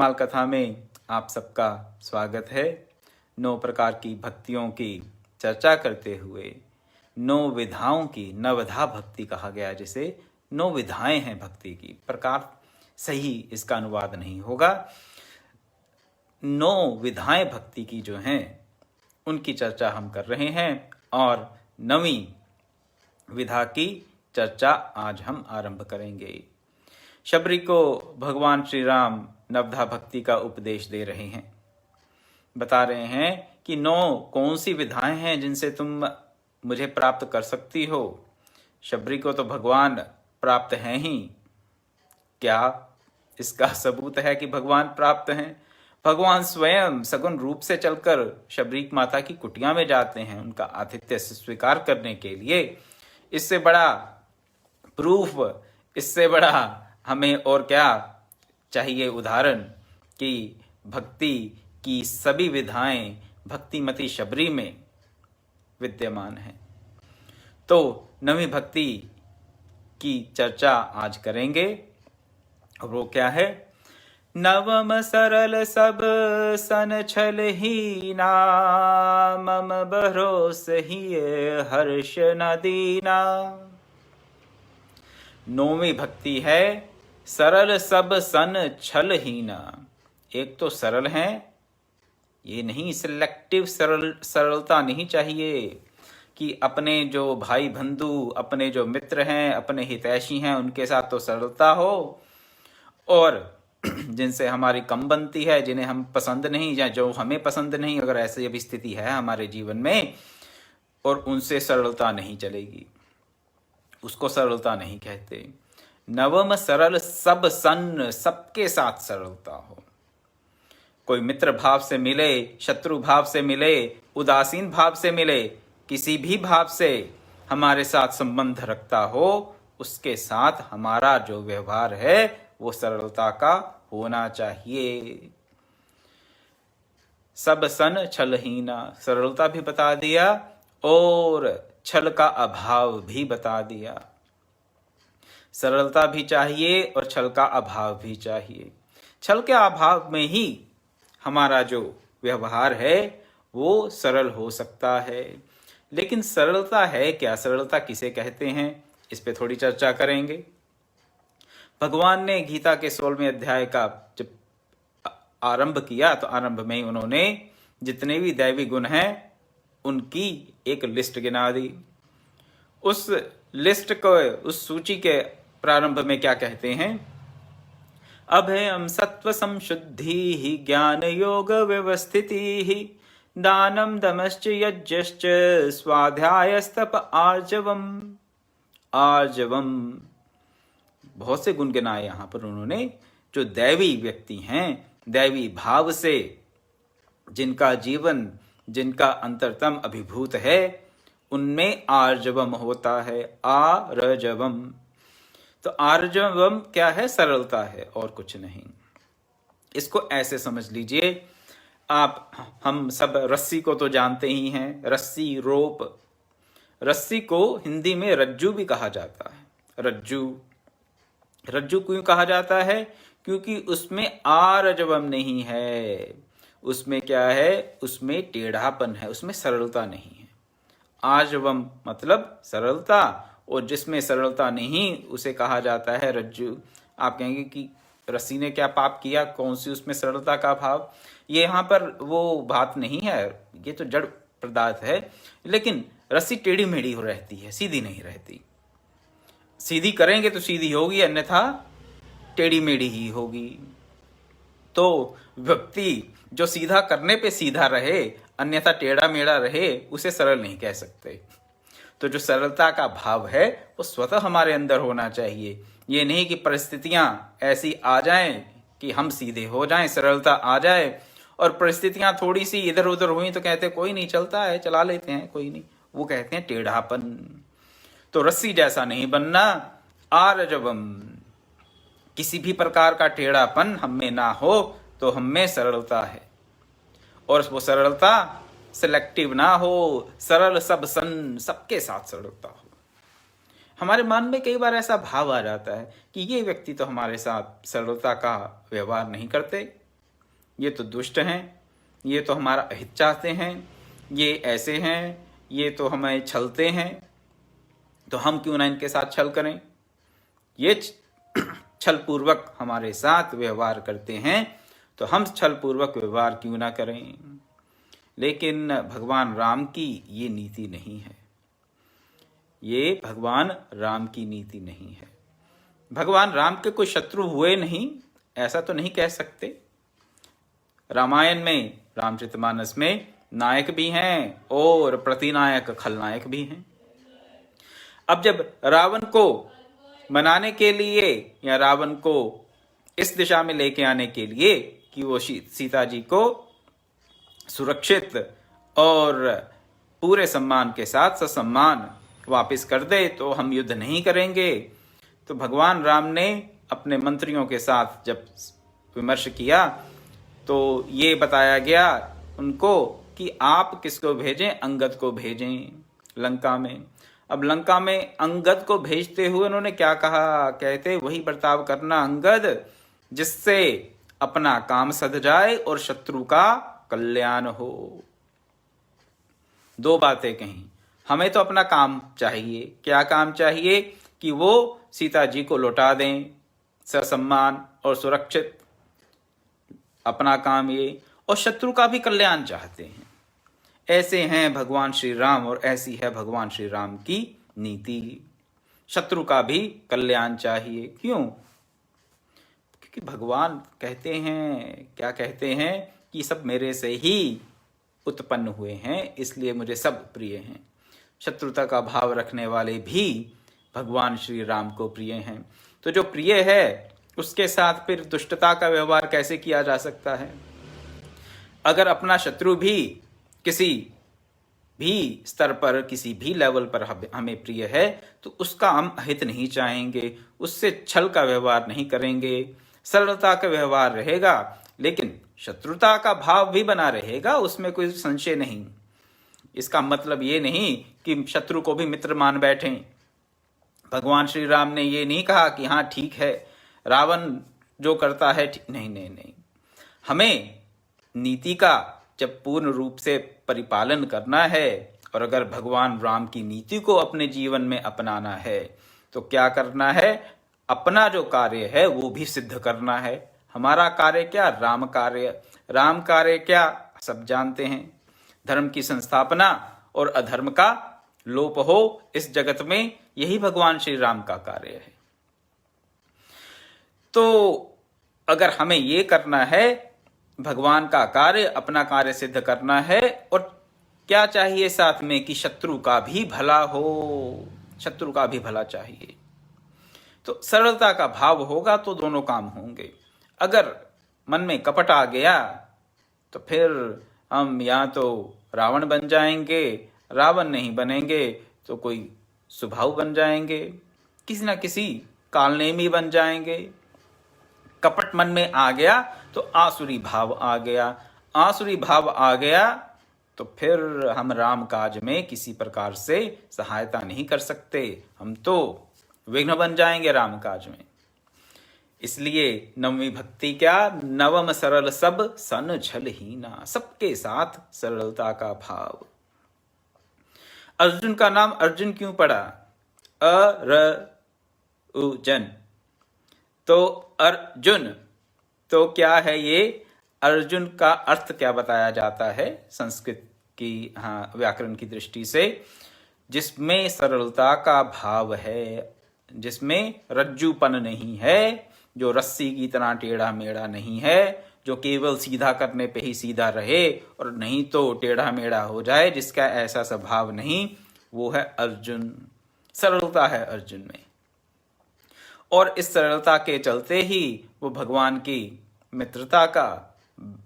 गोलमाल कथा में आप सबका स्वागत है। 9 प्रकार की भक्तियों की चर्चा करते हुए 9 विधाओं की, नवधा भक्ति कहा गया, जिसे 9 विधाएं हैं भक्ति की। प्रकार सही इसका अनुवाद नहीं होगा। 9 विधाएं भक्ति की जो हैं उनकी चर्चा हम कर रहे हैं और 9वीं विधा की चर्चा आज हम आरंभ करेंगे। शबरी को भगवान श्री राम नवधा भक्ति का उपदेश दे रहे हैं। बता रहे हैं कि 9 कौन सी विधाएं हैं जिनसे तुम मुझे प्राप्त कर सकती हो। शबरी को तो भगवान प्राप्त हैं ही। क्या इसका सबूत है कि भगवान प्राप्त हैं? भगवान स्वयं सगुण रूप से चलकर शबरी माता की कुटिया में जाते हैं उनका आतिथ्य स्वीकार करने के लिए। इससे बड़ा प्रूफ, इससे बड़ा हमें और क्या चाहिए उदाहरण कि भक्ति की सभी विधाएं भक्तिमती शबरी में विद्यमान हैं। तो 9वीं भक्ति की चर्चा आज करेंगे और वो क्या है? नवम सरल सब सन छल ही ना, मम भरोस ही हर्ष न दीना। 9वीं भक्ति है सरल सब सन छल ही ना। एक तो सरल है, ये नहीं सिलेक्टिव सरलता नहीं चाहिए कि अपने जो भाई बंधु, अपने जो मित्र हैं, अपने हितैषी हैं, उनके साथ तो सरलता हो, और जिनसे हमारी कम बनती है, जिन्हें हम पसंद नहीं या जो हमें पसंद नहीं, अगर ऐसी अभी स्थिति है हमारे जीवन में और उनसे सरलता नहीं चलेगी, उसको सरलता नहीं कहते। नवम सरल सब सन, सबके साथ सरलता हो। कोई मित्र भाव से मिले, शत्रु भाव से मिले, उदासीन भाव से मिले, किसी भी भाव से हमारे साथ संबंध रखता हो, उसके साथ हमारा जो व्यवहार है वो सरलता का होना चाहिए। सब सन छलहीना, सरलता भी बता दिया और छल का अभाव भी बता दिया। सरलता भी चाहिए और छल का अभाव भी चाहिए। छल के अभाव में ही हमारा जो व्यवहार है वो सरल हो सकता है। लेकिन सरलता है क्या? सरलता किसे कहते हैं? इस पे थोड़ी चर्चा करेंगे। भगवान ने गीता के 16वें अध्याय का जब आरंभ किया तो आरंभ में ही उन्होंने जितने भी दैवी गुण हैं उनकी एक लिस्ट गिना दी। उस लिस्ट को, उस सूची के प्रारंभ में क्या कहते हैं? अभयम सत्व संशुद्धि ही, ज्ञान योग व्यवस्थिति ही, दानम दमश्च यज्ञश्च, स्वाध्यायस्तप आर्जवम। आर्जवम, बहुत से गुण गिनाए यहां पर उन्होंने। जो दैवी व्यक्ति हैं, दैवी भाव से जिनका जीवन, जिनका अंतरतम अभिभूत है, उनमें आर्जवम होता है। आर्जवम, तो आर्जवम क्या है? सरलता है और कुछ नहीं। इसको ऐसे समझ लीजिए आप, हम सब रस्सी को तो जानते ही हैं, रस्सी, रोप। रस्सी को हिंदी में रज्जू भी कहा जाता है। रज्जू, रज्जू क्यों कहा जाता है? क्योंकि उसमें आर्जवम नहीं है। उसमें क्या है? उसमें टेढ़ापन है, उसमें सरलता नहीं है। आर्जवम मतलब सरलता, और जिसमें सरलता नहीं उसे कहा जाता है रज्जू। आप कहेंगे कि रस्सी ने क्या पाप किया, कौन सी उसमें सरलता का भाव? ये यहाँ पर वो बात नहीं है, ये तो जड़ पदार्थ है। लेकिन रस्सी टेढ़ी मेढ़ी हो रहती है, सीधी नहीं रहती। सीधी करेंगे तो सीधी होगी, अन्यथा टेढ़ी मेढ़ी ही होगी। तो व्यक्ति जो सीधा करने पे सीधा रहे, अन्यथा टेढ़ा मेढ़ा रहे, उसे सरल नहीं कह सकते। तो जो सरलता का भाव है वो स्वतः हमारे अंदर होना चाहिए। ये नहीं कि परिस्थितियां ऐसी आ जाएं कि हम सीधे हो जाएं, सरलता आ जाए, और परिस्थितियां थोड़ी सी इधर उधर हुई तो कहते कोई नहीं, चलता है, चला लेते हैं, कोई नहीं। वो कहते हैं टेढ़ापन। तो रस्सी जैसा नहीं बनना। आर्जवम, किसी भी प्रकार का टेढ़ापन हम में ना हो तो हम में सरलता है, और वो सरलता सिलेक्टिव ना हो। सरल सब सन, सबके साथ सरलता हो। हमारे मन में कई बार ऐसा भाव आ जाता है कि ये व्यक्ति तो हमारे साथ सरलता का व्यवहार नहीं करते, ये तो दुष्ट हैं, ये तो हमारा अहित चाहते हैं, ये ऐसे हैं, ये तो हमें छलते हैं, तो हम क्यों ना इनके साथ छल करें। ये छल पूर्वक हमारे साथ व्यवहार करते हैं, तो हम छल पूर्वक व्यवहार क्यों ना करें। लेकिन भगवान राम की ये नीति नहीं है, ये भगवान राम की नीति नहीं है। भगवान राम के कोई शत्रु हुए नहीं, ऐसा तो नहीं कह सकते। रामायण में, रामचरितमानस में नायक भी हैं और प्रतिनायक खलनायक भी हैं। अब जब रावण को मनाने के लिए या रावण को इस दिशा में लेके आने के लिए कि वो सीता जी को सुरक्षित और पूरे सम्मान के साथ ससम्मान वापस कर दे, तो हम युद्ध नहीं करेंगे। तो भगवान राम ने अपने मंत्रियों के साथ जब विमर्श किया तो ये बताया गया उनको कि आप किसको भेजें, अंगद को भेजें लंका में। अब लंका में अंगद को भेजते हुए उन्होंने क्या कहा, कहते वही बर्ताव करना अंगद जिससे अपना काम सध जाए और शत्रु का कल्याण हो। दो बातें कहीं। हमें तो अपना काम चाहिए, क्या काम चाहिए कि वो सीता जी को लौटा दें ससम्मान और सुरक्षित, अपना काम ये, और शत्रु का भी कल्याण चाहते हैं। ऐसे हैं भगवान श्री राम और ऐसी है भगवान श्री राम की नीति। शत्रु का भी कल्याण चाहिए। क्यों? क्योंकि भगवान कहते हैं, क्या कहते हैं कि सब मेरे से ही उत्पन्न हुए हैं, इसलिए मुझे सब प्रिय हैं। शत्रुता का भाव रखने वाले भी भगवान श्री राम को प्रिय हैं। तो जो प्रिय है उसके साथ फिर दुष्टता का व्यवहार कैसे किया जा सकता है। अगर अपना शत्रु भी किसी भी स्तर पर, किसी भी लेवल पर हमें प्रिय है, तो उसका हम हित नहीं चाहेंगे, उससे छल का व्यवहार नहीं करेंगे, सरलता का व्यवहार रहेगा, लेकिन शत्रुता का भाव भी बना रहेगा, उसमें कोई संशय नहीं। इसका मतलब ये नहीं कि शत्रु को भी मित्र मान बैठें। भगवान श्री राम ने ये नहीं कहा कि हाँ ठीक है, रावण जो करता है ठीक, नहीं नहीं नहीं। हमें नीति का जब पूर्ण रूप से परिपालन करना है और अगर भगवान राम की नीति को अपने जीवन में अपनाना है तो क्या करना है, अपना जो कार्य है वो भी सिद्ध करना है। हमारा कार्य क्या, राम कार्य। राम कार्य क्या, सब जानते हैं, धर्म की संस्थापना और अधर्म का लोप हो इस जगत में, यही भगवान श्री राम का कार्य है। तो अगर हमें ये करना है, भगवान का कार्य, अपना कार्य सिद्ध करना है, और क्या चाहिए साथ में कि शत्रु का भी भला हो, शत्रु का भी भला चाहिए। तो सरलता का भाव होगा तो दोनों काम होंगे। अगर मन में कपट आ गया तो फिर हम या तो रावण बन जाएंगे, रावण नहीं बनेंगे तो कोई सुभाव बन जाएंगे, किसी ना किसी कालनेमी बन जाएंगे। कपट मन में आ गया तो आसुरी भाव आ गया, आसुरी भाव आ गया तो फिर हम राम काज में किसी प्रकार से सहायता नहीं कर सकते, हम तो विघ्न बन जाएंगे राम काज में। इसलिए नवमी भक्ति क्या, नवम सरल सब सन छल हीना, सबके साथ सरलता का भाव। अर्जुन का नाम अर्जुन क्यों पड़ा, अर्जुन, तो अर्जुन तो क्या है ये, अर्जुन का अर्थ क्या बताया जाता है संस्कृत की व्याकरण की दृष्टि से, जिसमें सरलता का भाव है, जिसमें रज्जुपन नहीं है, जो रस्सी की तरह टेढ़ा मेढ़ा नहीं है, जो केवल सीधा करने पे ही सीधा रहे और नहीं तो टेढ़ा मेढ़ा हो जाए, जिसका ऐसा स्वभाव नहीं, वो है अर्जुन। सरलता है अर्जुन में, और इस सरलता के चलते ही वो भगवान की मित्रता का,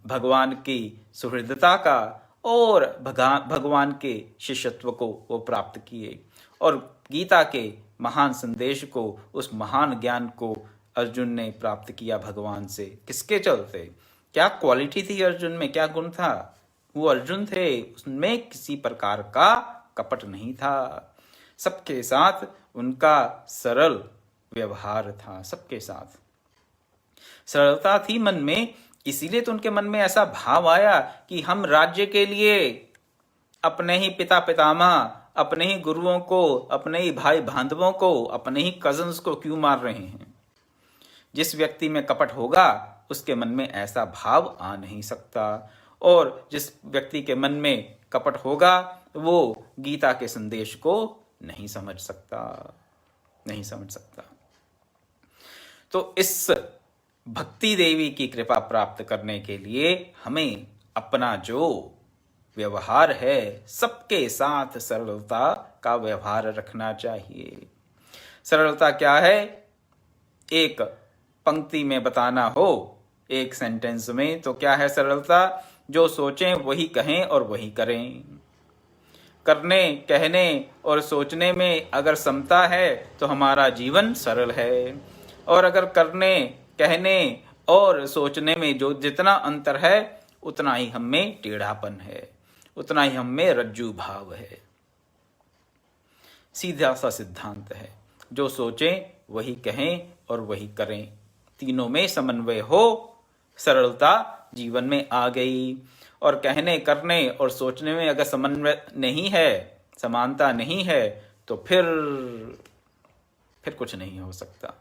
भगवान की सुहृदता का और भगवान के शिष्यत्व को वो प्राप्त किए, और गीता के महान संदेश को, उस महान ज्ञान को अर्जुन ने प्राप्त किया भगवान से। किसके चलते, क्या क्वालिटी थी अर्जुन में, क्या गुण था, वो अर्जुन थे, उसमें किसी प्रकार का कपट नहीं था, सबके साथ उनका सरल व्यवहार था, सबके साथ सरलता थी मन में। इसीलिए तो उनके मन में ऐसा भाव आया कि हम राज्य के लिए अपने ही पिता पितामह, अपने ही गुरुओं को, अपने ही भाई बांधवों को, अपने ही कजन्स को क्यों मार रहे हैं। जिस व्यक्ति में कपट होगा उसके मन में ऐसा भाव आ नहीं सकता, और जिस व्यक्ति के मन में कपट होगा वो गीता के संदेश को नहीं समझ सकता, नहीं समझ सकता। तो इस भक्ति देवी की कृपा प्राप्त करने के लिए हमें अपना जो व्यवहार है सबके साथ सरलता का व्यवहार रखना चाहिए। सरलता क्या है? एक पंक्ति में बताना हो, एक सेंटेंस में, तो क्या है सरलता? जो सोचें वही कहें और वही करें। करने, कहने और सोचने में अगर समता है तो हमारा जीवन सरल है, और अगर करने, कहने और सोचने में जो जितना अंतर है उतना ही हम में टेढ़ापन है, उतना ही हम में रज्जू भाव है। सीधा सा सिद्धांत है, जो सोचें वही कहें और वही करें, तीनों में समन्वय हो, सरलता जीवन में आ गई। और कहने, करने और सोचने में अगर समन्वय नहीं है, समानता नहीं है, तो फिर कुछ नहीं हो सकता,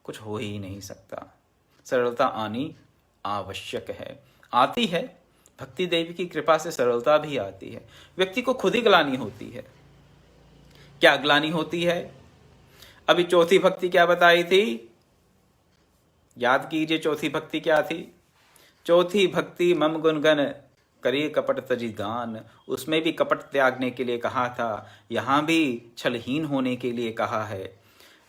कुछ हो ही नहीं सकता। सरलता आनी आवश्यक है, आती है। भक्ति देवी की कृपा से सरलता भी आती है। व्यक्ति को खुद ही ग्लानि होती है। क्या ग्लानि होती है? अभी चौथी भक्ति क्या बताई थी? याद कीजिए, चौथी भक्ति क्या थी? चौथी भक्ति मम गुणगन करिए कपट तजी गान। उसमें भी कपट त्यागने के लिए कहा था, यहाँ भी छलहीन होने के लिए कहा है।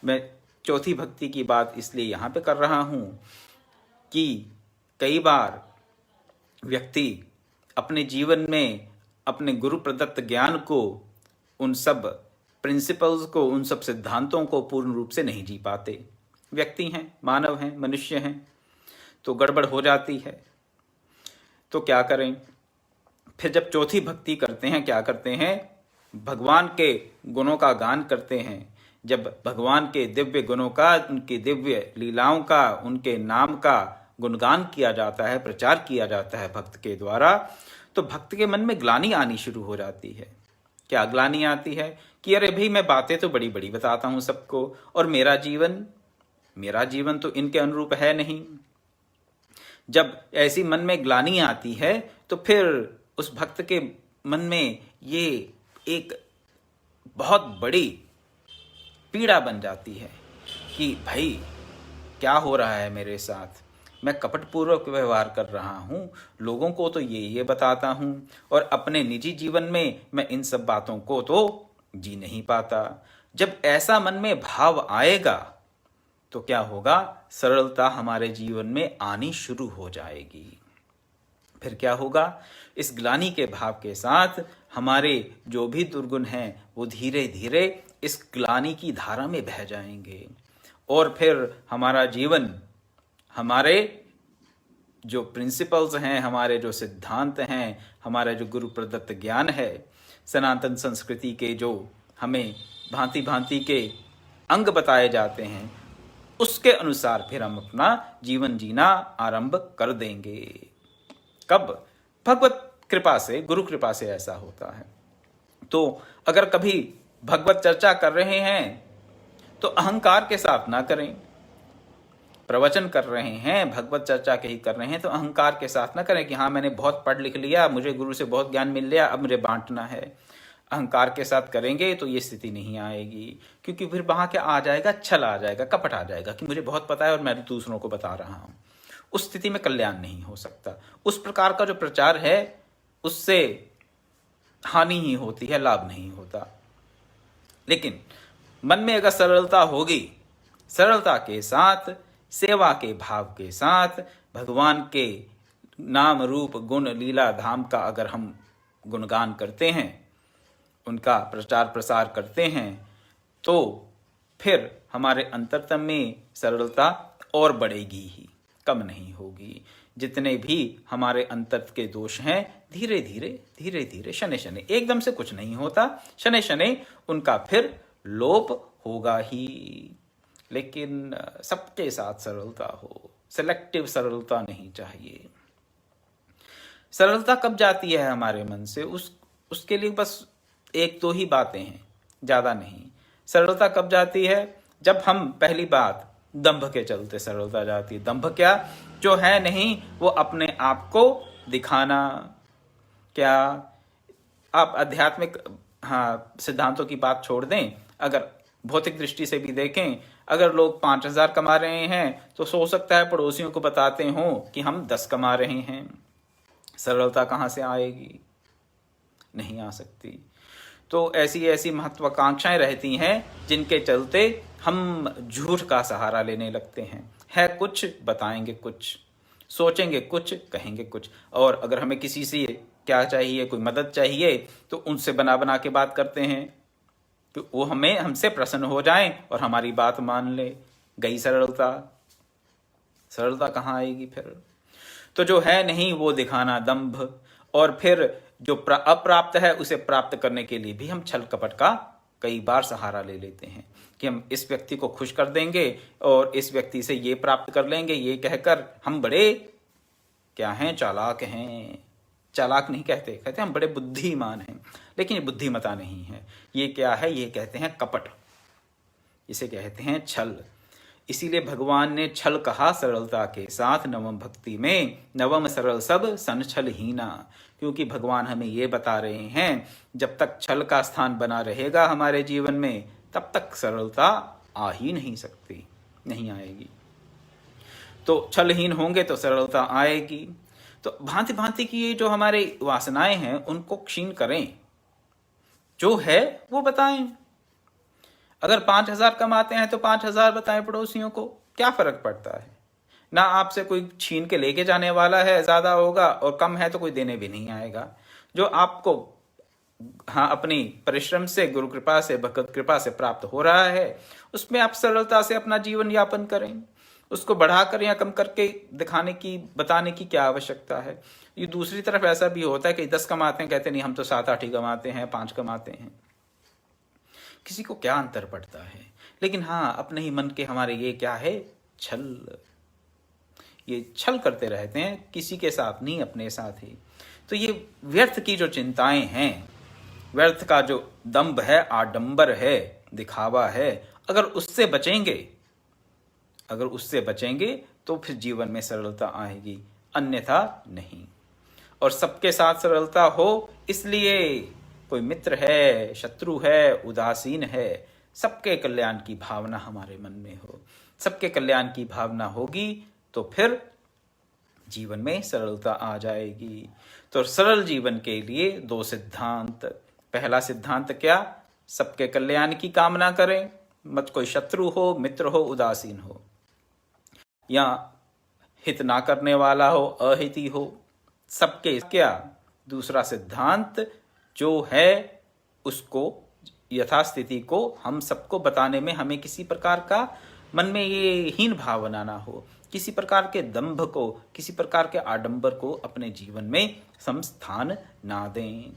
मैं चौथी भक्ति की बात इसलिए यहाँ पे कर रहा हूँ कि कई बार व्यक्ति अपने जीवन में अपने गुरु प्रदत्त ज्ञान को, उन सब प्रिंसिपल्स को, उन सब सिद्धांतों को पूर्ण रूप से नहीं जी पाते। व्यक्ति हैं, मानव हैं, मनुष्य हैं, तो गड़बड़ हो जाती है। तो क्या करें? फिर जब चौथी भक्ति करते हैं, क्या करते हैं? भगवान के गुणों का गान करते हैं। जब भगवान के दिव्य गुणों का, उनकी दिव्य लीलाओं का, उनके नाम का गुणगान किया जाता है, प्रचार किया जाता है भक्त के द्वारा, तो भक्त के मन में ग्लानि आनी शुरू हो जाती है। क्या ग्लानि आती है? कि अरे भाई, मैं बातें तो बड़ी बड़ी बताता हूं सबको, और मेरा जीवन तो इनके अनुरूप है नहीं। जब ऐसी मन में ग्लानि आती है तो फिर उस भक्त के मन में ये एक बहुत बड़ी पीड़ा बन जाती है कि भाई क्या हो रहा है मेरे साथ, मैं कपटपूर्वक व्यवहार कर रहा हूँ, लोगों को तो ये बताता हूँ, और अपने निजी जीवन में मैं इन सब बातों को तो जी नहीं पाता। जब ऐसा मन में भाव आएगा तो क्या होगा? सरलता हमारे जीवन में आनी शुरू हो जाएगी। फिर क्या होगा? इस ग्लानि के भाव के साथ हमारे जो भी दुर्गुण हैं वो धीरे धीरे इस ग्लानि की धारा में बह जाएंगे, और फिर हमारा जीवन, हमारे जो प्रिंसिपल्स हैं, हमारे जो सिद्धांत हैं, हमारा जो गुरु प्रदत्त ज्ञान है, सनातन संस्कृति के जो हमें भांति भांति के अंग बताए जाते हैं, उसके अनुसार फिर हम अपना जीवन जीना आरंभ कर देंगे। कब? भगवत कृपा से, गुरु कृपा से ऐसा होता है। तो अगर कभी भगवत चर्चा कर रहे हैं तो अहंकार के साथ ना करें। प्रवचन कर रहे हैं, भगवत चर्चा के ही कर रहे हैं, तो अहंकार के साथ ना करें कि हाँ मैंने बहुत पढ़ लिख लिया, मुझे गुरु से बहुत ज्ञान मिल लिया, अब मुझे बांटना है। अहंकार के साथ करेंगे तो ये स्थिति नहीं आएगी, क्योंकि फिर वहां क्या आ जाएगा? छल आ जाएगा, कपट आ जाएगा कि मुझे बहुत पता है और मैं दूसरों को बता रहा हूं। उस स्थिति में कल्याण नहीं हो सकता। उस प्रकार का जो प्रचार है उससे हानि ही होती है, लाभ नहीं होता। लेकिन मन में अगर सरलता होगी, सरलता के साथ, सेवा के भाव के साथ, भगवान के नाम रूप गुण लीला धाम का अगर हम गुणगान करते हैं, उनका प्रचार प्रसार करते हैं, तो फिर हमारे अंतरतम में सरलता और बढ़ेगी ही, कम नहीं होगी। जितने भी हमारे अंतर के दोष हैं, धीरे धीरे शनै शनै, एकदम से कुछ नहीं होता, शनै शनै उनका फिर लोप होगा ही। लेकिन सबके साथ सरलता हो, सेलेक्टिव सरलता नहीं चाहिए। सरलता कब जाती है हमारे मन से, उसके लिए बस एक दो ही बातें हैं, ज़्यादा नहीं। सरलता कब जाती है? जब हम, पहली बात, दंभ के चलते सरलता जाती है। दंभ क्या? जो है नहीं वो अपने आप को दिखाना। क्या आप आध्यात्मिक सिद्धांतों की बात छोड़ दें, अगर भौतिक दृष्टि से भी देखें, अगर लोग 5,000 कमा रहे हैं तो हो सकता है पड़ोसियों को बताते हों कि हम 10 कमा रहे हैं। सरलता कहाँ से आएगी? नहीं आ सकती। तो ऐसी ऐसी महत्वाकांक्षाएं रहती हैं जिनके चलते हम झूठ का सहारा लेने लगते हैं। है कुछ, बताएंगे कुछ, सोचेंगे कुछ, कहेंगे कुछ। और अगर हमें किसी से क्या चाहिए, कोई मदद चाहिए, तो उनसे बना बना के बात करते हैं कि वो हमसे प्रसन्न हो जाएं और हमारी बात मान ले। गई सरलता। सरलता कहाँ आएगी फिर? तो जो है नहीं वो दिखाना, दंभ। और फिर जो अप्राप्त है उसे प्राप्त करने के लिए भी हम छल कपट का कई बार सहारा ले लेते हैं कि हम इस व्यक्ति को खुश कर देंगे और इस व्यक्ति से ये प्राप्त कर लेंगे, ये कहकर हम बड़े क्या हैं, चालाक हैं। चालाक नहीं कहते, कहते हम बड़े बुद्धिमान हैं, लेकिन ये बुद्धिमता नहीं है। ये क्या है? ये कहते हैं कपट, इसे कहते हैं छल। इसीलिए भगवान ने छल कहा सरलता के साथ, नवम भक्ति में, नवम सरल सब सन छल हीना। क्योंकि भगवान हमें ये बता रहे हैं जब तक छल का स्थान बना रहेगा हमारे जीवन में, तब तक सरलता आ ही नहीं सकती, नहीं आएगी। तो छलहीन होंगे तो सरलता आएगी। तो भांति भांति की ये जो हमारे वासनाएं हैं उनको क्षीण करें, जो है वो बताएं। अगर 5,000 कमाते हैं तो 5,000 बताएं पड़ोसियों को, क्या फर्क पड़ता है? ना आपसे कोई छीन के लेके जाने वाला है, ज्यादा होगा, और कम है तो कोई देने भी नहीं आएगा। जो आपको अपनी परिश्रम से, गुरु कृपा से, भगवत कृपा से प्राप्त हो रहा है, उसमें आप सरलता से अपना जीवन यापन करें। उसको बढ़ाकर या कम करके दिखाने की, बताने की क्या आवश्यकता है? ये दूसरी तरफ ऐसा भी होता है कि 10 कमाते हैं, कहते नहीं हम तो 7-8 ही कमाते हैं, 5 कमाते हैं। किसी को क्या अंतर पड़ता है? लेकिन हाँ, अपने ही मन के हमारे ये क्या है? छल। ये छल करते रहते हैं, किसी के साथ नहीं, अपने साथ ही। तो ये व्यर्थ की जो चिंताएं हैं, व्यर्थ का जो दंभ है, आडंबर है, दिखावा है, अगर उससे बचेंगे तो फिर जीवन में सरलता आएगी, अन्यथा नहीं। और सबके साथ सरलता हो, इसलिए कोई मित्र है, शत्रु है, उदासीन है, सबके कल्याण की भावना हमारे मन में हो। सबके कल्याण की भावना होगी तो फिर जीवन में सरलता आ जाएगी। तो सरल जीवन के लिए 2 सिद्धांत। पहला सिद्धांत क्या? सबके कल्याण की कामना करें, मत कोई शत्रु हो, मित्र हो, उदासीन हो, या हित ना करने वाला हो, अहिती हो, सबके क्या? दूसरा सिद्धांत जो है उसको, यथास्थिति को हम सबको बताने में हमें किसी प्रकार का मन में ये हीन भावना ना हो, किसी प्रकार के दंभ को, किसी प्रकार के आडंबर को अपने जीवन में संस्थान ना दें।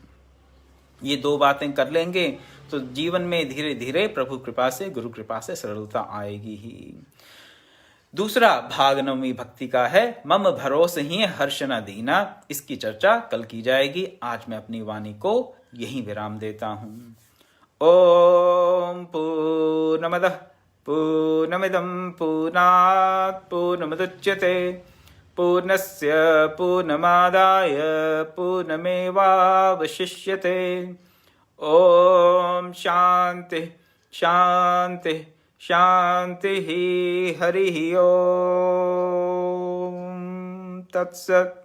ये 2 बातें कर लेंगे तो जीवन में धीरे धीरे प्रभु कृपा से, गुरु कृपा से सरलता आएगी ही। दूसरा भाग नवमी भक्ति का है, मम भरोस ही हर्ष न दीना। इसकी चर्चा कल की जाएगी। आज मैं अपनी वाणी को यहीं विराम देता हूं। ओम पूर्णमदः पूर्णमिदं पूर्णात् पूर्णमुदच्यते पूर्णस्य पूर्णमादाय पूर्णमेवावशिष्यते। ओम शांति शांति शांति। हरि ओम तत्सत्।